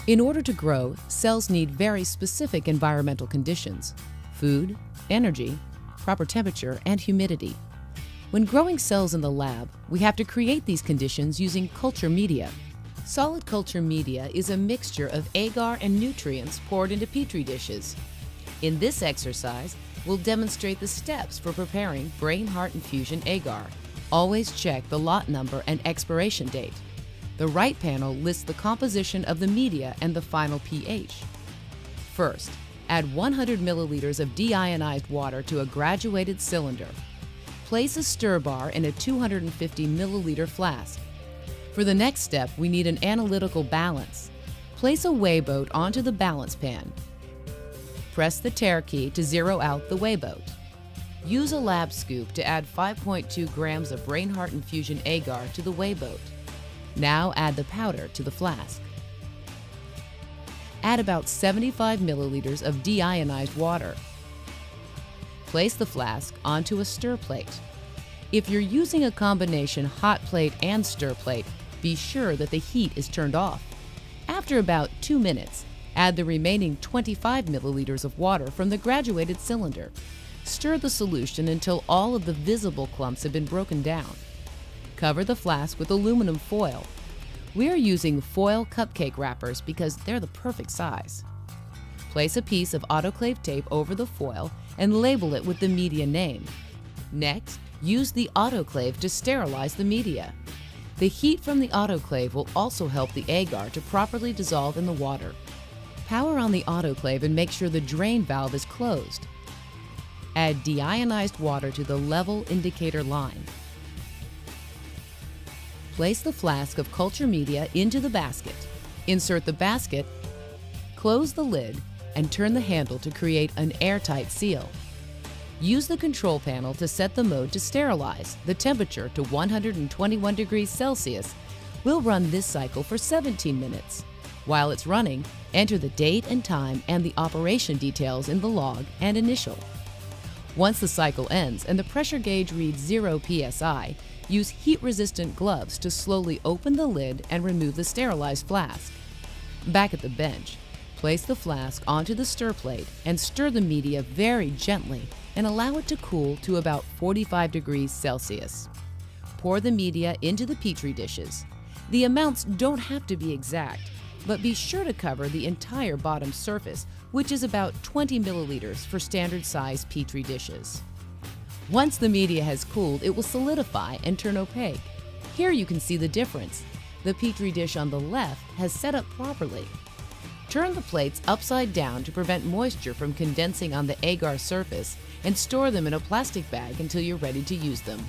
In order to grow, cells need very specific environmental conditions: food, energy, proper temperature, and humidity. When growing cells in the lab, we have to create these conditions using culture media. Solid culture media is a mixture of agar and nutrients poured into Petri dishes. In this exercise, we'll demonstrate the steps for preparing Brain Heart Infusion agar. Always check the lot number and expiration date. The right panel lists the composition of the media and the final pH. First, add 100 milliliters of deionized water to a graduated cylinder. Place a stir bar in a 250 milliliter flask. For the next step, we need an analytical balance. Place a weigh boat onto the balance pan. Press the tare key to zero out the weigh boat. Use a lab scoop to add 5.2 grams of Brain Heart Infusion agar to the weigh boat. Now add the powder to the flask. Add about 75 milliliters of deionized water. Place the flask onto a stir plate. If you're using a combination hot plate and stir plate, be sure that the heat is turned off. After about 2 minutes, add the remaining 25 milliliters of water from the graduated cylinder. Stir the solution until all of the visible clumps have been broken down. Cover the flask with aluminum foil. We're using foil cupcake wrappers because they're the perfect size. Place a piece of autoclave tape over the foil and label it with the media name. Next, use the autoclave to sterilize the media. The heat from the autoclave will also help the agar to properly dissolve in the water. Power on the autoclave and make sure the drain valve is closed. Add deionized water to the level indicator line. Place the flask of culture media into the basket. Insert the basket, close the lid, and turn the handle to create an airtight seal. Use the control panel to set the mode to sterilize, the temperature to 121 degrees Celsius. We'll run this cycle for 17 minutes. While it's running, enter the date and time and the operation details in the log and initial. Once the cycle ends and the pressure gauge reads 0 psi, use heat-resistant gloves to slowly open the lid and remove the sterilized flask. Back at the bench, place the flask onto the stir plate and stir the media very gently and allow it to cool to about 45 degrees Celsius. Pour the media into the Petri dishes. The amounts don't have to be exact, but be sure to cover the entire bottom surface, which is about 20 milliliters for standard size Petri dishes. Once the media has cooled, it will solidify and turn opaque. Here you can see the difference. The Petri dish on the left has set up properly. Turn the plates upside down to prevent moisture from condensing on the agar surface and store them in a plastic bag until you're ready to use them.